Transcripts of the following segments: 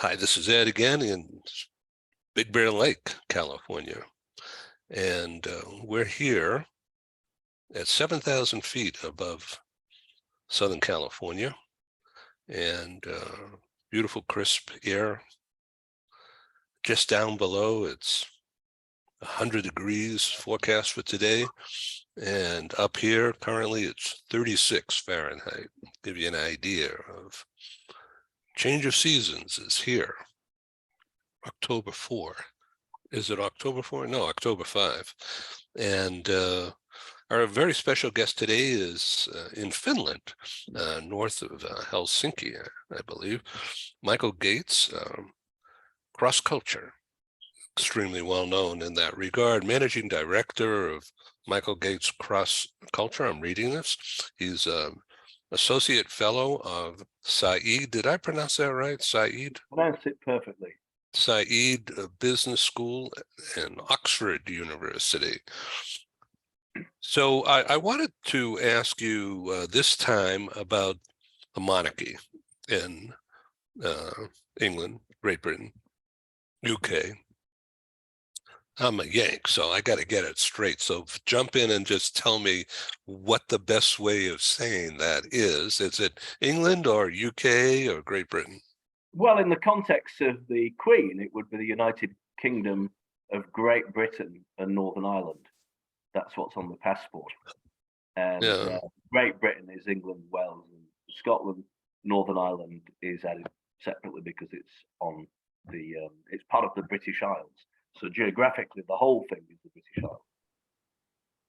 Hi, this is Ed again in Big Bear Lake, California. And we're here at 7,000 feet above Southern California, and beautiful crisp air. Just down below, it's 100 degrees forecast for today. And up here, currently, it's 36 Fahrenheit. Give you an idea of change of seasons is here. October 4. Is it October 4? No, October 5. And our very special guest today is in Finland, north of Helsinki, I believe. Michael Gates, CrossCulture, extremely well known in that regard. Managing director of Michael Gates CrossCulture. I'm reading this. He's associate fellow of Said. Did I pronounce that right? Said? Pronounced it perfectly. Said Business School and Oxford University. So I wanted to ask you this time about the monarchy in England, Great Britain, UK. I'm a Yank, so I got to get it straight. So jump in and just tell me what the best way of saying that is. Is it England or UK or Great Britain? Well, in the context of the Queen, it would be the United Kingdom of Great Britain and Northern Ireland. That's what's on the passport. And Yeah. Great Britain is England, Wales, and Scotland. Northern Ireland is added separately because it's on the it's part of the British Isles. So geographically, the whole thing is the British Isles.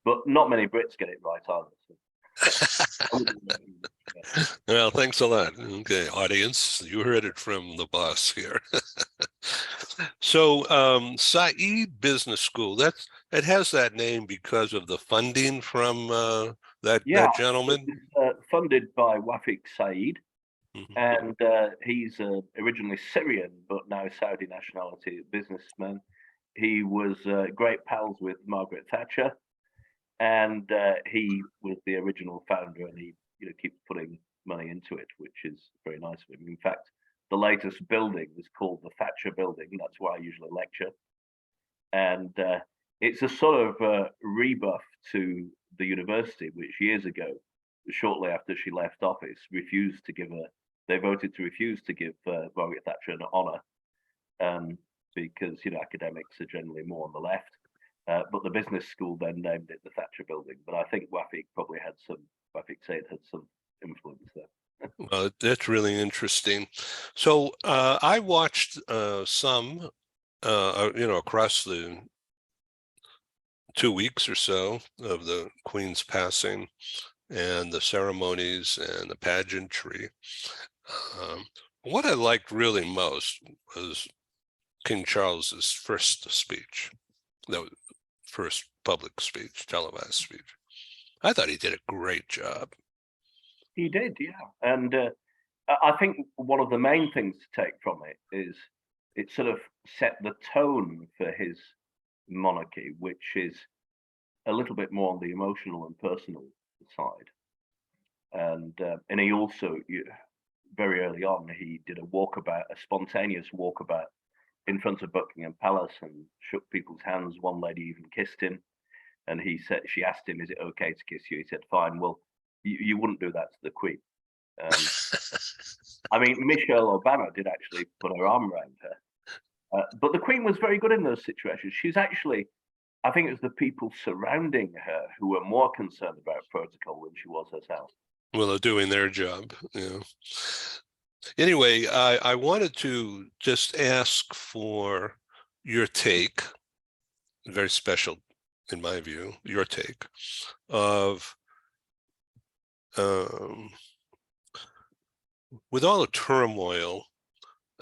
But not many Brits get it right either. So. Well, thanks a lot. Okay, audience, you heard it from the boss here. So, Said Business School, it has that name because of the funding from that gentleman. It's funded by Wafik Said, Mhm. and he's originally Syrian but now Saudi nationality businessman. He was great pals with Margaret Thatcher, and he was the original founder, and he keeps putting money into it, which is very nice of him. In fact, the latest building is called the Thatcher Building. That's where I usually lecture, and it's a sort of rebuff to the university, which years ago, shortly after she left office, refused to give her. They voted to refuse to give Margaret Thatcher an honour, because academics are generally more on the left. But the business school then named it the Thatcher Building. But I think Wafik Said had some influence there. That's really interesting. So I watched some, across the 2 weeks or so of the Queen's passing and the ceremonies and the pageantry. What I liked really most was King Charles's first speech, the first public speech, televised speech. I thought he did a great job. He did, yeah. And I think one of the main things to take from it is it sort of set the tone for his monarchy, which is a little bit more on the emotional and personal side. And he also, very early on, he did a spontaneous walkabout in front of Buckingham Palace and shook people's hands. One lady even kissed him, and she asked him, "Is it okay to kiss you?" He said, "Fine." Well, you wouldn't do that to the Queen. I mean, Michelle Obama did actually put her arm around her, but the Queen was very good in those situations. She's actually, I think it was the people surrounding her who were more concerned about protocol than she was herself. Well, they're doing their job. Anyway, I wanted to just ask for your take, very special in my view, your take of with all the turmoil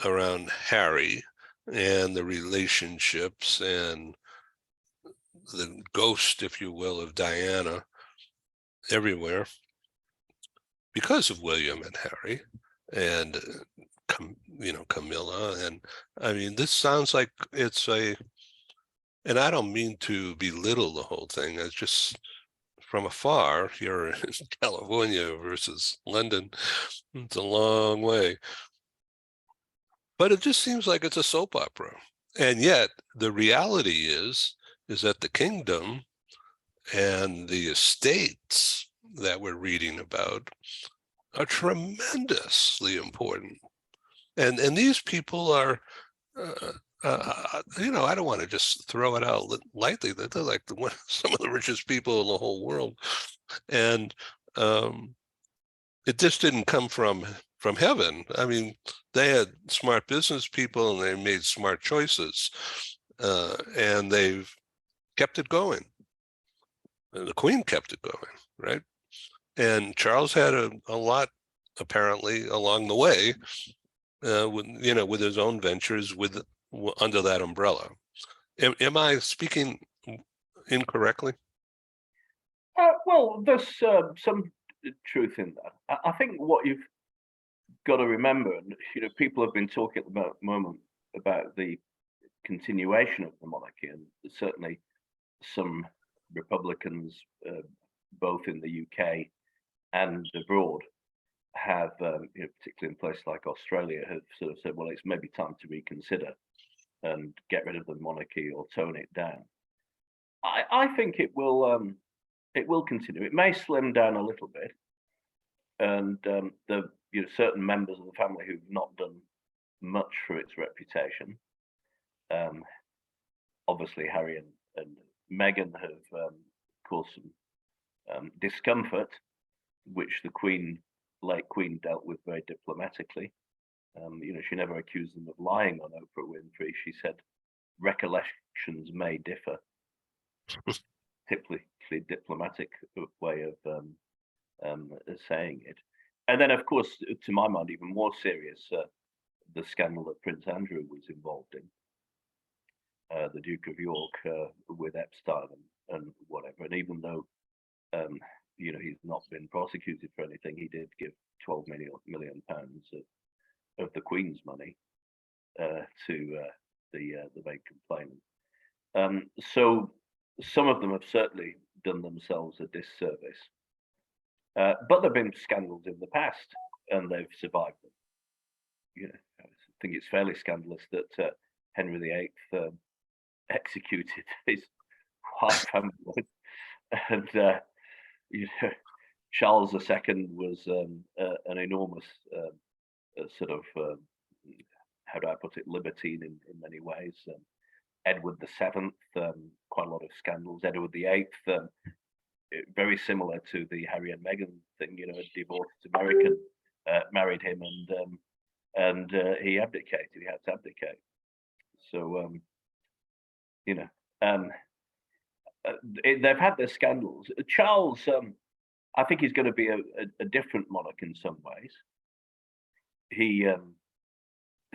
around Harry and the relationships and the ghost, if you will, of Diana everywhere because of William and Harry and Camilla. And I mean, this sounds like it's and I don't mean to belittle the whole thing. It's just from afar here in California versus London, it's a long way. But it just seems like it's a soap opera. And yet the reality is that the kingdom and the estates that we're reading about are tremendously important. And these people are, I don't want to just throw it out lightly. They're like some of the richest people in the whole world. And it just didn't come from heaven. I mean, they had smart business people and they made smart choices, and they've kept it going. And the Queen kept it going, right? And Charles had a lot, apparently, along the way, with his own ventures under that umbrella. Am I speaking incorrectly? Well, there's some truth in that. I think what you've got to remember, and people have been talking at the moment about the continuation of the monarchy, and certainly some Republicans, both in the UK and abroad, have, particularly in places like Australia, have sort of said, well, it's maybe time to reconsider and get rid of the monarchy or tone it down. I think it will continue. It may slim down a little bit, and the certain members of the family who've not done much for its reputation. Obviously, Harry and Meghan have caused some discomfort, which the late Queen, dealt with very diplomatically. She never accused them of lying on Oprah Winfrey. She said recollections may differ. Typically diplomatic way of saying it. And then, of course, to my mind, even more serious, the scandal that Prince Andrew was involved in, the Duke of York with Epstein and whatever. And even though he's not been prosecuted for anything, he did give 12 million pounds of the Queen's money to the main complainant. So some of them have certainly done themselves a disservice. But there have been scandals in the past, and they've survived them. I think it's fairly scandalous that Henry VIII executed his half family, and Charles II was an enormous sort of, how do I put it, libertine in many ways. Edward VII, quite a lot of scandals. Edward VIII, very similar to the Harry and Meghan thing, a divorced American married him, and he abdicated. He had to abdicate. So they've had their scandals. Charles, I think he's going to be a different monarch in some ways. He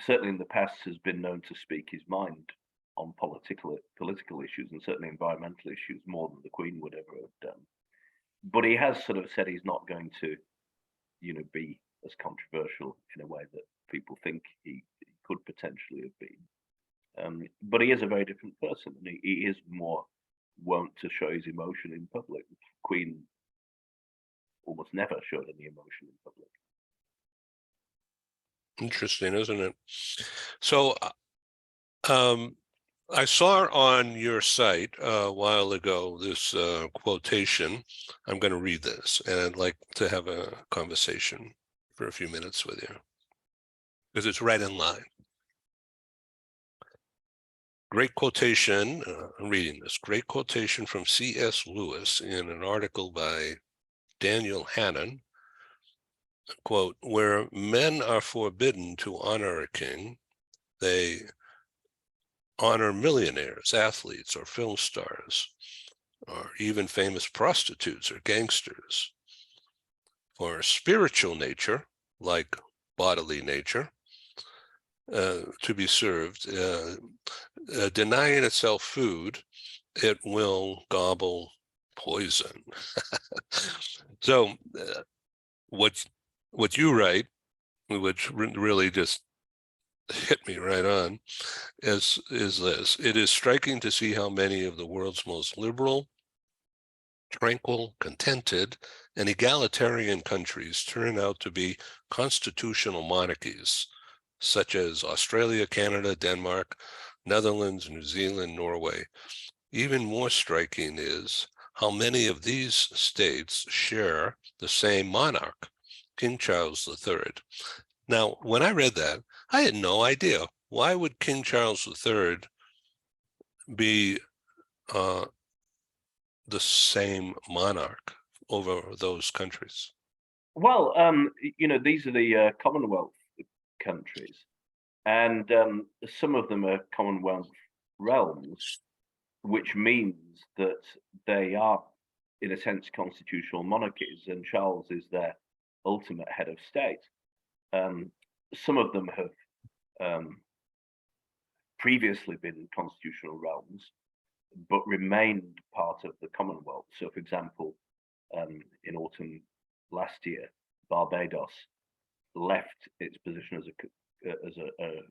certainly in the past has been known to speak his mind on political issues, and certainly environmental issues, more than the Queen would ever have done. But he has sort of said he's not going to, be as controversial in a way that people think he could potentially have been. But he is a very different person, and he is more wont to show his emotion in public. The Queen almost never showed any emotion in public. Interesting, isn't it? So I saw on your site a while ago this quotation. I'm going to read this, and I'd like to have a conversation for a few minutes with you, because it's right in line. Great quotation, I'm reading this, great quotation from C.S. Lewis in an article by Daniel Hannan, quote, where men are forbidden to honor a king, they honor millionaires, athletes, or film stars, or even famous prostitutes or gangsters. For spiritual nature, like bodily nature, to be served, denying itself food, it will gobble poison. So what you write, which really just hit me right on, is this: it is striking to see how many of the world's most liberal, tranquil, contented, and egalitarian countries turn out to be constitutional monarchies such as Australia, Canada, Denmark, Netherlands, New Zealand, Norway. Even more striking is how many of these states share the same monarch, King Charles III. Now, when I read that, I had no idea. Why would King Charles III be the same monarch over those countries? Well, these are the Commonwealth countries, and some of them are Commonwealth realms, which means that they are, in a sense, constitutional monarchies, and Charles is their ultimate head of state. Some of them have previously been constitutional realms, but remained part of the Commonwealth. So, for example, in autumn last year, Barbados left its position as a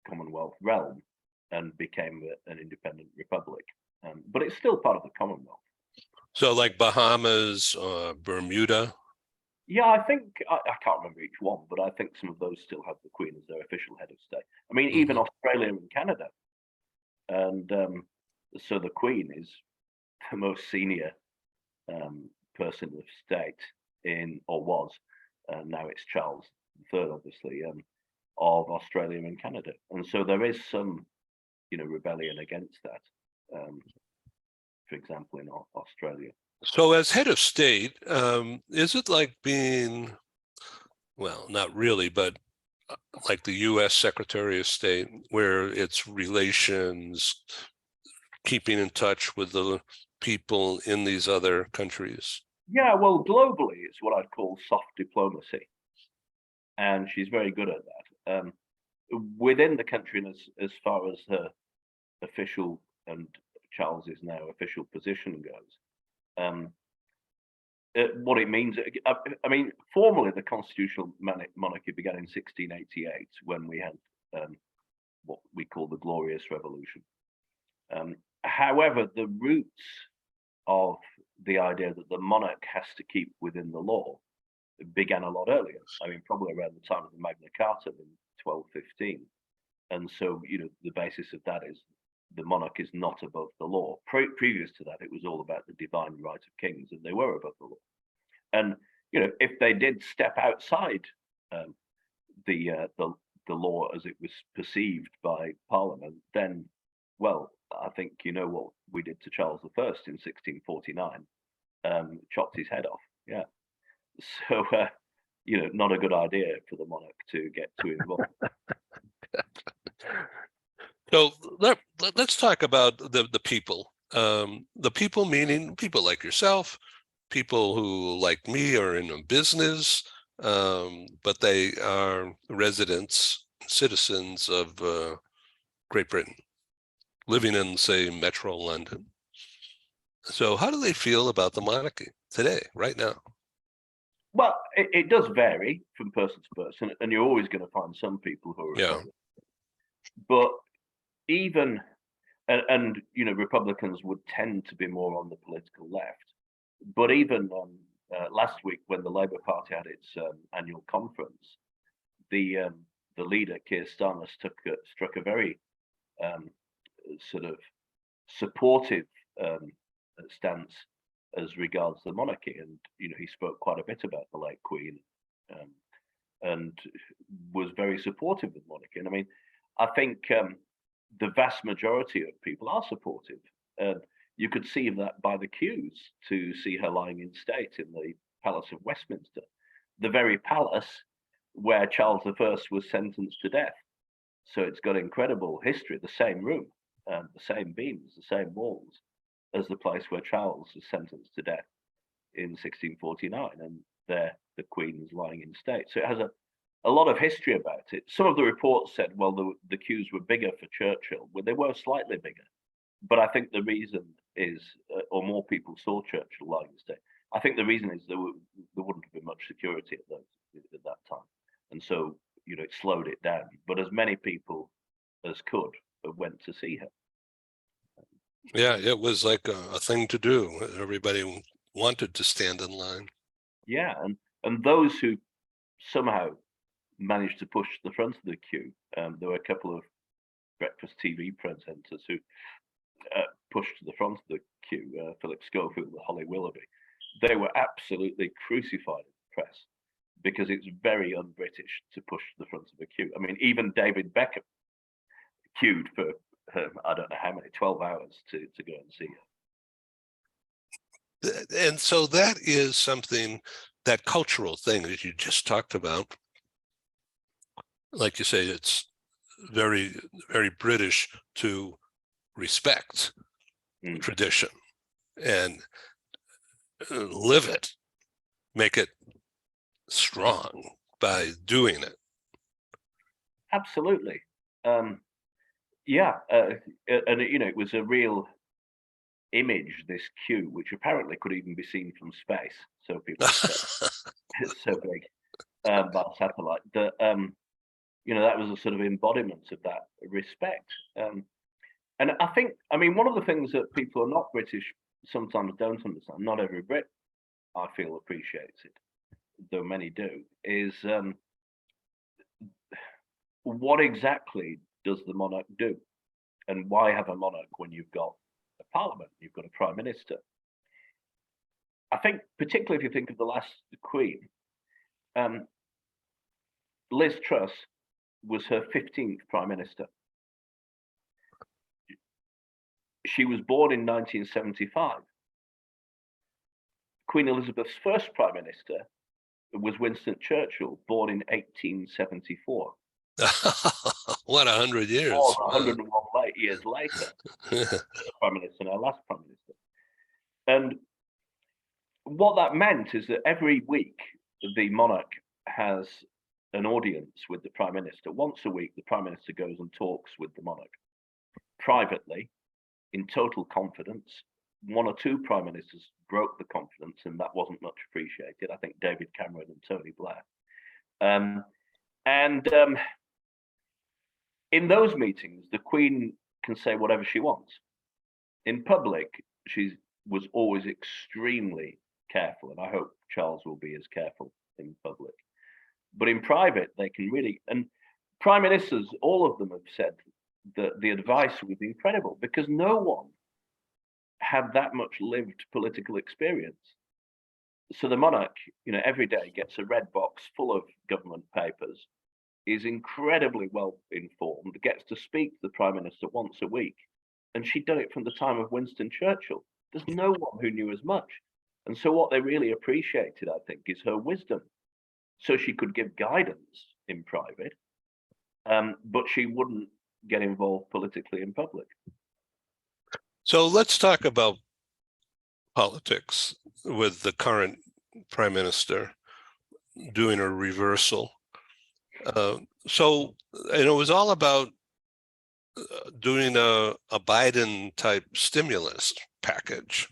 Commonwealth realm and became an independent republic. But it's still part of the Commonwealth. So like Bahamas, Bermuda? Yeah, I think, I can't remember each one, but I think some of those still have the Queen as their official head of state. I mean, even Australia and Canada. And so the Queen is the most senior person of state or was, now it's Charles III, obviously, of Australia and Canada. And so there is some, rebellion against that, for example, in Australia. So as head of state, is it like being, well, not really, but like the U.S. Secretary of State, where it's relations, keeping in touch with the people in these other countries? Yeah, well, globally, it's what I'd call soft diplomacy. And she's very good at that. Within the country, and as far as her official and Charles's now official position goes, what it means, I mean, formally, the constitutional monarchy began in 1688 when we had what we call the Glorious Revolution. However, the roots of the idea that the monarch has to keep within the law began a lot earlier. I mean, probably around the time of the Magna Carta in 1215. And so, the basis of that is the monarch is not above the law. Previous to that, it was all about the divine right of kings, and they were above the law. And if they did step outside the law as it was perceived by Parliament, then, well, I think what we did to Charles I in 1649, chopped his head off. Yeah. So, not a good idea for the monarch to get too involved. So let's talk about the people. The people meaning people like yourself, people who, like me, are in a business, but they are residents, citizens of Great Britain, living in, say, Metro London. So how do they feel about the monarchy today, right now? Well, it does vary from person to person, and you're always going to find some people who are Republicans. But even, and Republicans would tend to be more on the political left. But even last week, when the Labour Party had its annual conference, the leader Keir Starmer struck a very sort of supportive stance as regards the monarchy, and he spoke quite a bit about the late Queen, and was very supportive of the monarchy. And I mean, I think the vast majority of people are supportive. You could see that by the queues to see her lying in state in the Palace of Westminster, the very palace where Charles I was sentenced to death. So it's got incredible history, the same room, the same beams, the same walls as the place where Charles was sentenced to death in 1649, and there the Queen is lying in state. So it has a lot of history about it. Some of the reports said, well, the queues were bigger for Churchill. Well, they were slightly bigger, but I think the reason is, or more people saw Churchill lying in state. I think the reason is there wouldn't have been much security at that time, and so it slowed it down. But as many people as could went to see her. Yeah, it was like a thing to do. Everybody wanted to stand in line. Yeah, and those who somehow managed to push to the front of the queue. There were a couple of breakfast TV presenters who pushed to the front of the queue, Philip Schofield and Holly Willoughby. They were absolutely crucified in the press because it's very un-British to push to the front of a queue. I mean, even David Beckham queued for, I don't know how many, 12 hours to go and see her. And so that is something, that cultural thing that you just talked about. Like you say, it's very, very British to respect tradition and live it, make it strong by doing it. Absolutely. And it was a real image, this queue, which apparently could even be seen from space. So people say it's so big by satellite that that was a sort of embodiment of that respect. And I mean, one of the things that people who are not British sometimes don't understand, not every Brit, I feel, appreciates it, though many do, is what exactly does the monarch do? And why have a monarch when you've got a parliament, you've got a prime minister? I think, particularly if you think of the last Queen, Liz Truss was her 15th prime minister. She was born in 1975. Queen Elizabeth's first prime minister was Winston Churchill, born in 1874. What, 100 years? Or 101 years later, prime minister, our last prime minister. And what that meant is that every week the monarch has an audience with the prime minister. Once a week, the prime minister goes and talks with the monarch privately, in total confidence. One or two prime ministers broke the confidence, and that wasn't much appreciated. I think David Cameron and Tony Blair. In those meetings, the Queen can say whatever she wants. In public, she was always extremely careful, and I hope Charles will be as careful in public. But in private, they can really, and prime ministers, all of them have said that the advice was incredible because no one had that much lived political experience. So the monarch, every day gets a red box full of government papers, is incredibly well informed, gets to speak to the prime minister once a week. And she'd done it from the time of Winston Churchill. There's no one who knew as much. And so what they really appreciated, I think, is her wisdom. So she could give guidance in private, but she wouldn't get involved politically in public. So let's talk about politics with the current prime minister doing a reversal. So it was all about doing a Biden type stimulus package.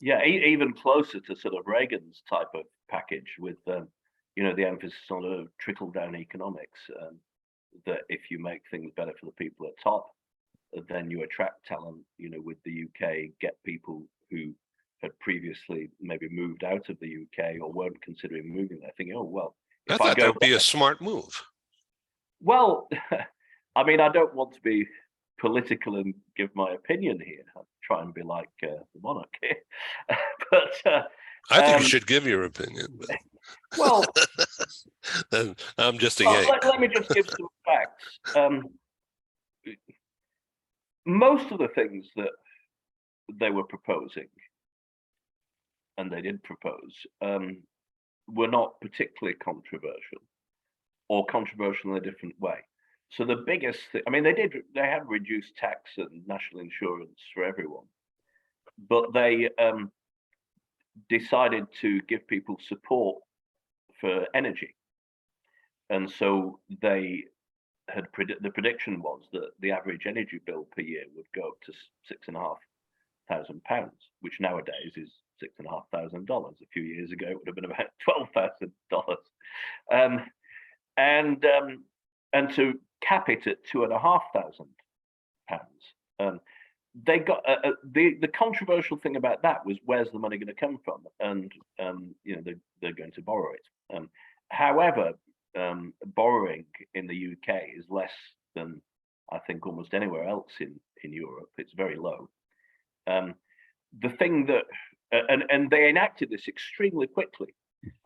Yeah, even closer to sort of Reagan's type of package with, the emphasis on trickle down economics, that if you make things better for the people at top, then you attract talent, with the UK, get people who had previously maybe moved out of the UK or weren't considering moving there, thinking, oh, well, I thought that would be a smart move. Well, I mean, I don't want to be political and give my opinion here. I'll try and be like the monarch here. But I think you should give your opinion. But... Well, I'm just a yank. Let me just give some facts. Most of the things that they were proposing, and they did propose, were not particularly controversial, or controversial in a different way. So the biggest thing, I mean, they had reduced tax and national insurance for everyone, but they decided to give people support for energy. And so they had the prediction was that the average energy bill per year would go up to £6,500, which nowadays is $6,500. A few years ago, it would have been about $12,000. And to cap it at £2,500. They got the controversial thing about that was, where's the money going to come from? And they're going to borrow it. However, borrowing in the UK is less than I think almost anywhere else in Europe. It's very low. The thing that and they enacted this extremely quickly.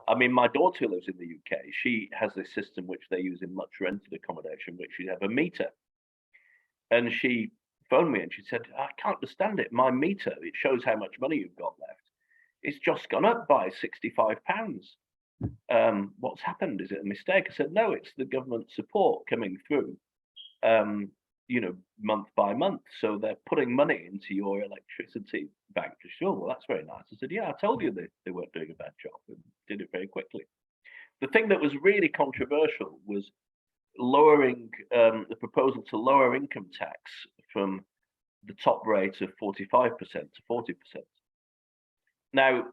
I mean, my daughter who lives in the UK. She has this system which they use in much rented accommodation, which you have a meter. And she phoned me and she said, I can't understand it. My meter, it shows how much money you've got left. It's just gone up by £65. What's happened? Is it a mistake? I said, no, it's the government support coming through, month by month. So they're putting money into your electricity bank. Sure, well, that's very nice. I said, yeah, I told you they weren't doing a bad job and did it very quickly. The thing that was really controversial was lowering the proposal to lower income tax from the top rate of 45% to 40%. Now,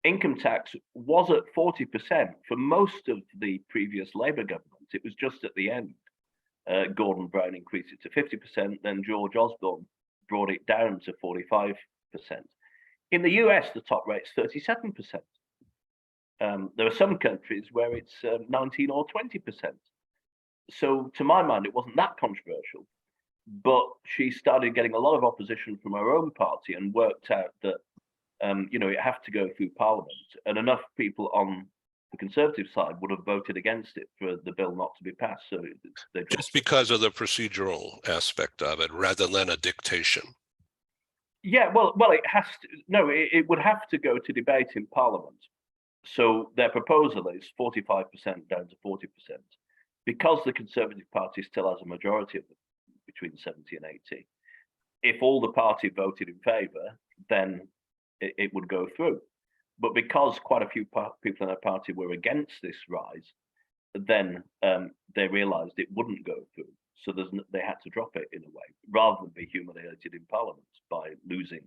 income tax was at 40% for most of the previous Labour government. It was just at the end. Gordon Brown increased it to 50%, then George Osborne brought it down to 45%. In the US, the top rate's 37%. There are some countries where it's 19 or 20%. So to my mind, it wasn't that controversial, but she started getting a lot of opposition from her own party and worked out that, it had to go through Parliament, and enough people on the Conservative side would have voted against it for the bill not to be passed. So they just because of the procedural aspect of it, rather than a dictation. Yeah, well, it has to. No, it would have to go to debate in Parliament. So their proposal is 45% down to 40%, because the Conservative Party still has a majority of them, between 70 and 80. If all the party voted in favour, then it would go through. But because quite a few people in their party were against this rise, then they realised it wouldn't go through. So they had to drop it in a way, rather than be humiliated in Parliament by losing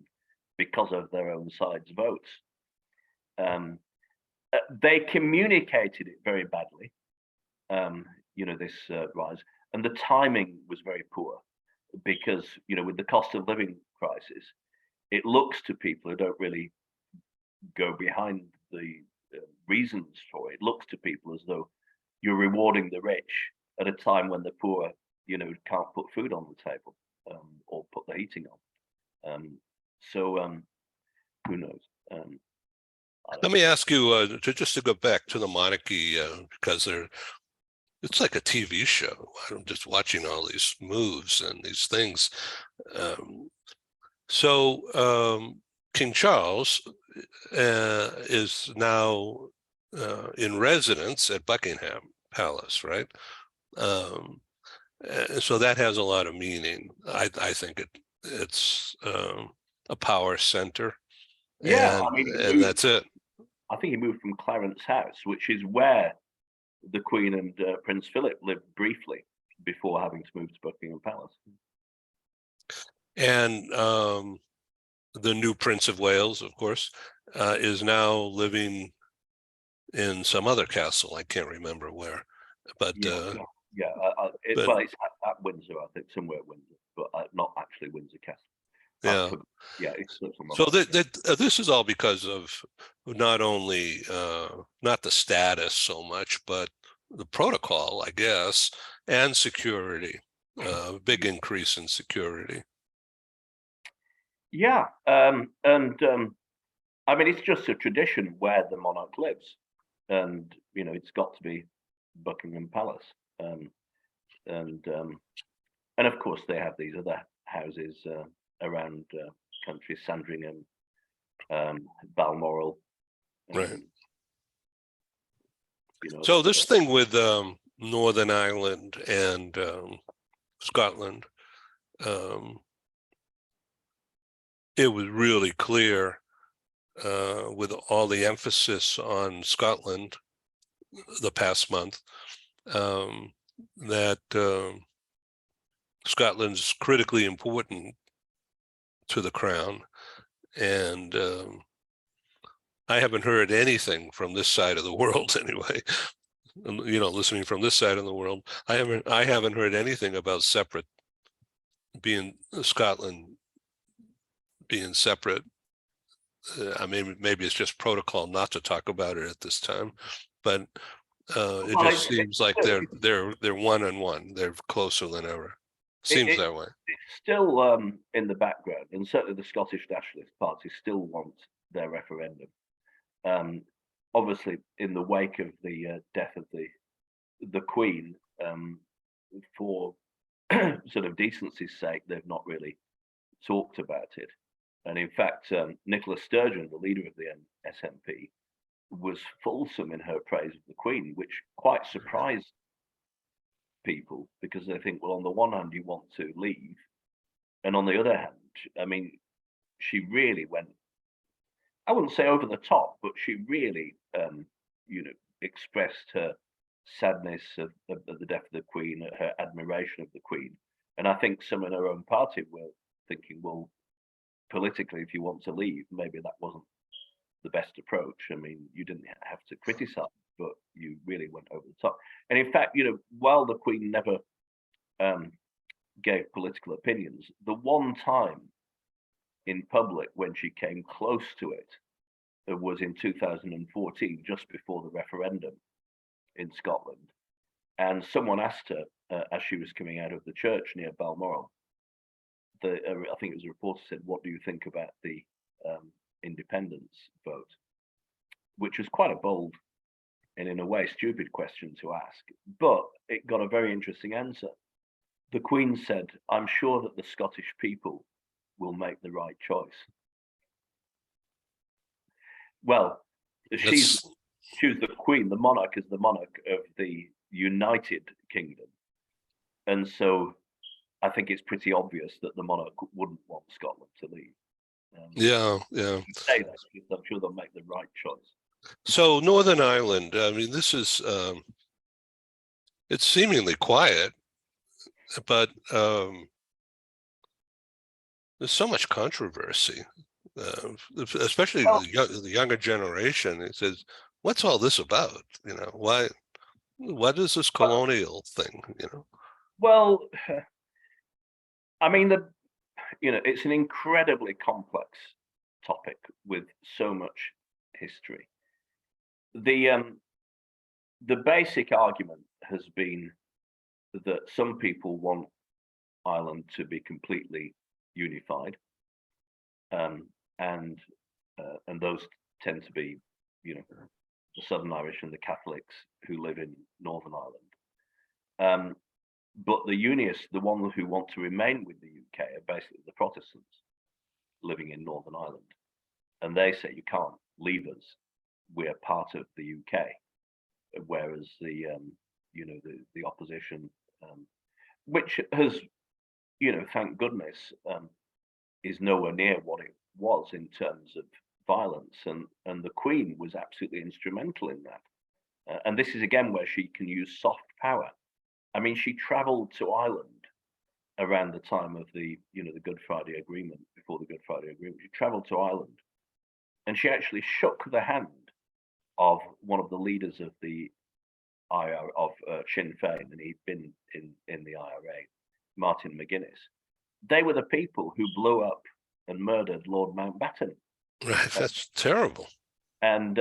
because of their own side's votes. They communicated it very badly, this rise, and the timing was very poor because, with the cost of living crisis, it looks to people who don't really go behind the reasons for it. It looks to people as though you're rewarding the rich at a time when the poor, can't put food on the table or put the heating on. Who knows? Let me ask you just to go back to the monarchy, because it's like a TV show. I'm just watching all these moves and these things. King Charles is now in residence at Buckingham Palace, right? So that has a lot of meaning. I think it's a power center. Yeah, and that's it. I think he moved from Clarence House, which is where the Queen and Prince Philip lived briefly before having to move to Buckingham Palace. And the new Prince of Wales, of course, is now living in some other castle. I can't remember where, but it's at Windsor, I think, somewhere at Windsor, but not actually Windsor Castle. Yeah, so this is all because of not only not the status so much, but the protocol, I guess, and security. Big increase in security. Yeah, it's just a tradition where the monarch lives, and it's got to be Buckingham Palace, and of course they have these other houses around country, Sandringham, Balmoral. Right. So this thing with Northern Ireland and Scotland, it was really clear with all the emphasis on Scotland the past month that Scotland's critically important to the crown, and I haven't heard anything from this side of the world anyway. Listening from this side of the world, I haven't heard anything about Scotland being separate. Maybe it's just protocol not to talk about it at this time, but It Well, just seems like they're one on one. They're closer than ever. Seems that way. it's still in the background, and certainly the Scottish Nationalist Party still want their referendum. Um, Obviously, in the wake of the death of the Queen, for sort of decency's sake, they've not really talked about it. And in fact, Nicola Sturgeon, the leader of the SNP, was fulsome in her praise of the Queen, which quite surprised people because they think, well, on the one hand, you want to leave, and on the other hand, I mean, she really went, I wouldn't say over the top, but she really, expressed her sadness of the death of the Queen, her admiration of the Queen. And I think some in her own party were thinking, well, politically, if you want to leave, maybe that wasn't the best approach. I mean, you didn't have to criticize, but you really went over the top. And in fact, while the Queen never gave political opinions, the one time in public when she came close to it was in 2014, just before the referendum in Scotland. And someone asked her as she was coming out of the church near Balmoral, I think it was a reporter said, "What do you think about the independence vote?" Which was quite a bold and in a way stupid question to ask, but it got a very interesting answer. The Queen said, "I'm sure that the Scottish people will make the right choice." Well, she was the Queen. The monarch is the monarch of the United Kingdom, and so I think it's pretty obvious that the monarch wouldn't want Scotland to leave. Yeah. Say that because I'm sure they'll make the right choice. So Northern Ireland, I mean, this is it's seemingly quiet, but there's so much controversy, especially the younger generation. It says, "What's all this about? Why? What is this colonial thing? Well, I mean, it's an incredibly complex topic with so much history. The basic argument has been that some people want Ireland to be completely unified, and those tend to be, the Southern Irish and the Catholics who live in Northern Ireland. But the Unionists, the ones who want to remain with the UK, are basically the Protestants living in Northern Ireland, and they say you can't leave us; we're part of the UK. Whereas the opposition, which has, thank goodness, is nowhere near what it was in terms of violence, and the Queen was absolutely instrumental in that. And this is again where she can use soft power. I mean, she travelled to Ireland around the time of the Good Friday Agreement, before the Good Friday Agreement. She travelled to Ireland, and she actually shook the hand of one of the leaders of the Sinn Féin, and he'd been in the IRA, Martin McGuinness. They were the people who blew up and murdered Lord Mountbatten. Right, that's terrible. And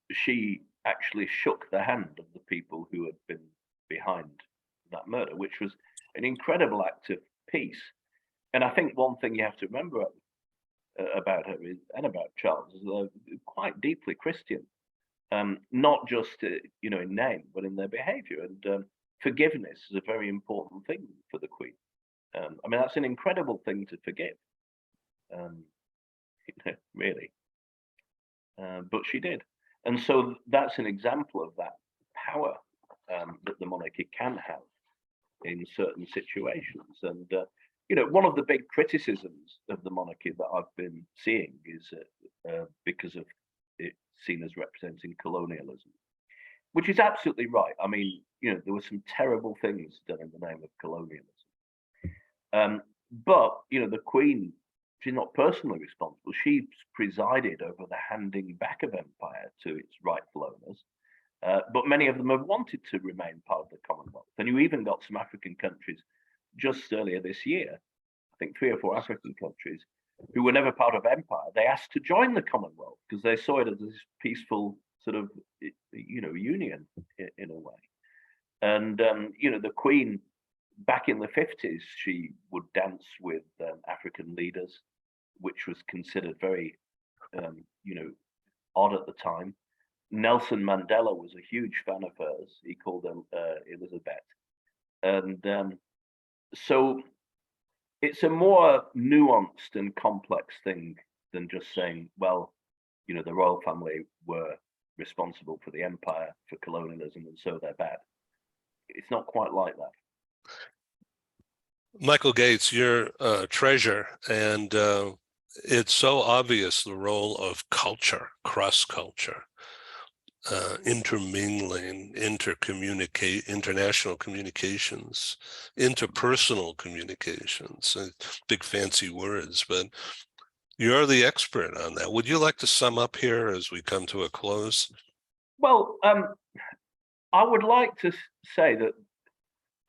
she actually shook the hand of the people who had been behind that murder, which was an incredible act of peace. And I think one thing you have to remember about her and about Charles is they're quite deeply Christian. Not just in name, but in their behaviour. And forgiveness is a very important thing for the Queen. I mean, that's an incredible thing to forgive, really. But she did, and so that's an example of that power that the monarchy can have in certain situations. And one of the big criticisms of the monarchy that I've been seeing is because of it seen as representing colonialism, which is absolutely right. I mean, there were some terrible things done in the name of colonialism. But the Queen, she's not personally responsible. She's presided over the handing back of empire to its rightful owners. But many of them have wanted to remain part of the Commonwealth. And you even got some African countries just earlier this year, I think 3 or 4 African countries, who were never part of empire. They asked to join the Commonwealth because they saw it as this peaceful sort of, union in a you know, the Queen back in the 50s, she would dance with African leaders, which was considered very, you know, odd at the time. Nelson Mandela was a huge fan of hers. He called her Elizabeth. And so it's a more nuanced and complex thing than just saying, well, you know, the royal family were responsible for the empire, for colonialism, and so they're bad. It's not quite like that. Michael Gates, you're a treasure, and it's so obvious the role of culture, cross-culture, intermingling, international communications, interpersonal communications, big fancy words, but you're the expert on that. Would you like to sum up here as we come to a close? Well, I would like to say that,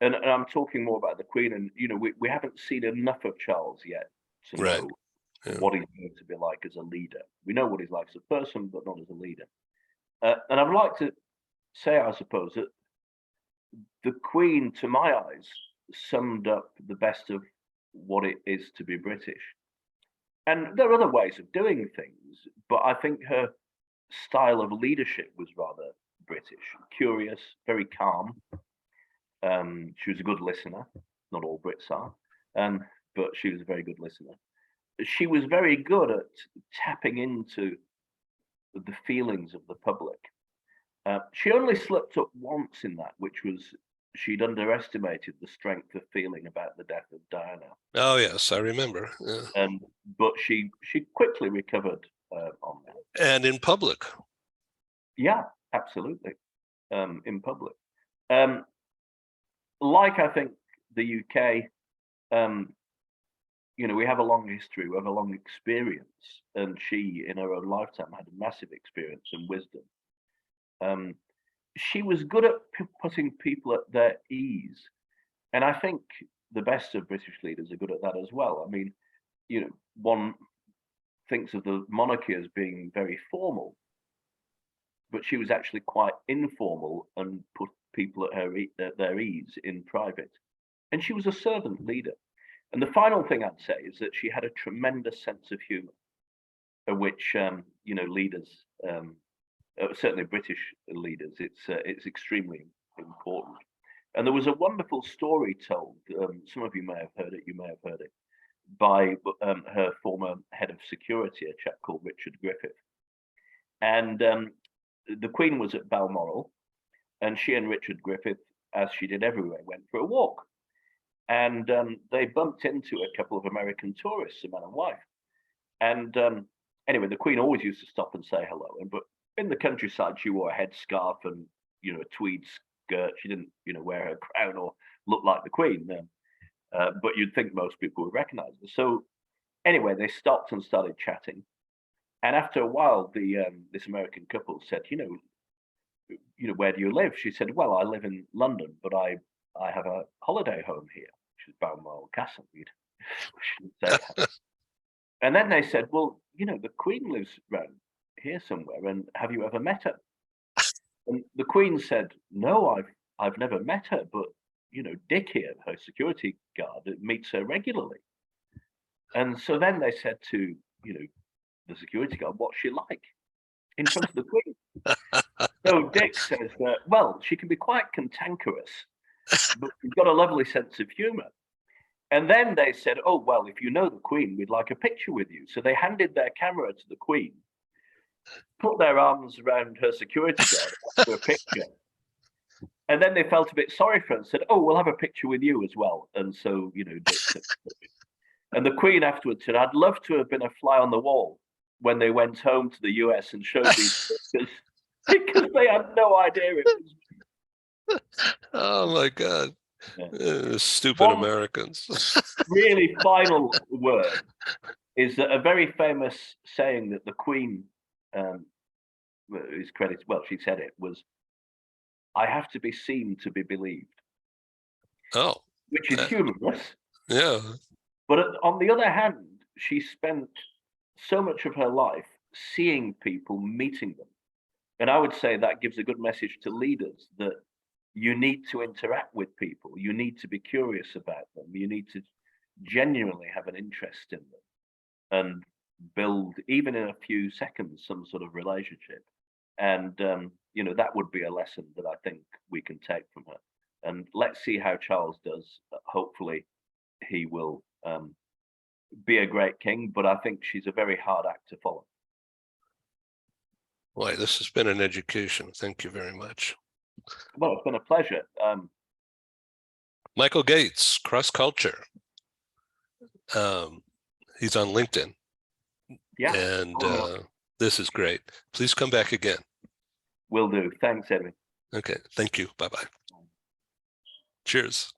and I'm talking more about the Queen, and you know, we haven't seen enough of Charles yet to know what he's going to be like as a leader. We know what he's like as a person, but not as a leader. And I'd like to say, I suppose, that the Queen, to my eyes, summed up the best of what it is to be British. And there are other ways of doing things, but I think her style of leadership was rather British, curious, very calm. She was a good listener. Not all Brits are, but she was a very good listener. She was very good at tapping into the feelings of the public. She only slipped up once in that, which was she'd underestimated the strength of feeling about the death of Diana. Oh yes, I remember. Yeah. But she quickly recovered on that. And in public. Yeah, absolutely. In public. Like I think the UK, you know, we have a long history, we have a long experience, and she, in her own lifetime, had a massive experience and wisdom. She was good at putting people at their ease, and I think the best of British leaders are good at that as well. I mean, you know, one thinks of the monarchy as being very formal, but she was actually quite informal and put people at their ease in private. And she was a servant leader. And the final thing I'd say is that she had a tremendous sense of humor, which you know, leaders, certainly British leaders, it's extremely important. And there was a wonderful story told. Some of you may have heard it. You may have heard it by her former head of security, a chap called Richard Griffith. And the Queen was at Balmoral, and she and Richard Griffith, as she did everywhere, went for a walk. And they bumped into a couple of American tourists, a man and wife. And anyway, the Queen always used to stop and say hello. But in the countryside, she wore a headscarf and, you know, a tweed skirt. She didn't, you know, wear her crown or look like the Queen. But you'd think most people would recognize her. So anyway, they stopped and started chatting. And after a while, this American couple said, you know, where do you live? She said, well, I live in London, but I have a holiday home here, which is Balmoral Castle. We shouldn't say that. And then they said, well, you know, the Queen lives around here somewhere, and have you ever met her? And the Queen said, no, I've never met her, but you know, Dick here, her security guard, meets her regularly. And so then they said to, you know, the security guard, what's she like in front of the Queen? So Dick says that, well, she can be quite cantankerous, but she's got a lovely sense of humor. And then they said, oh, well, if you know the Queen, we'd like a picture with you. So they handed their camera to the Queen, put their arms around her security guard for a picture. And then they felt a bit sorry for her and said, oh, we'll have a picture with you as well. And so, you know, and the Queen afterwards said, I'd love to have been a fly on the wall when they went home to the US and showed these pictures, because they had no idea it was. Oh my God. Yeah. Stupid Americans. Really final word is that a very famous saying that the Queen is credited, well, she said it, was, I have to be seen to be believed. Oh. Which is humorous. Yeah. But on the other hand, she spent so much of her life seeing people, meeting them. And I would say that gives a good message to leaders that you need to interact with people. You need to be curious about them. You need to genuinely have an interest in them and build, even in a few seconds, some sort of relationship. And you know, that would be a lesson that I think we can take from her. And let's see how Charles does. Hopefully, he will be a great king. But I think she's a very hard act to follow. Boy, this has been an education. Thank you very much. Well, it's been a pleasure. Michael Gates, CrossCulture. He's on LinkedIn. Yeah. And this is great. Please come back again. Will do. Thanks, Edwin. Okay. Thank you. Bye-bye. Cheers.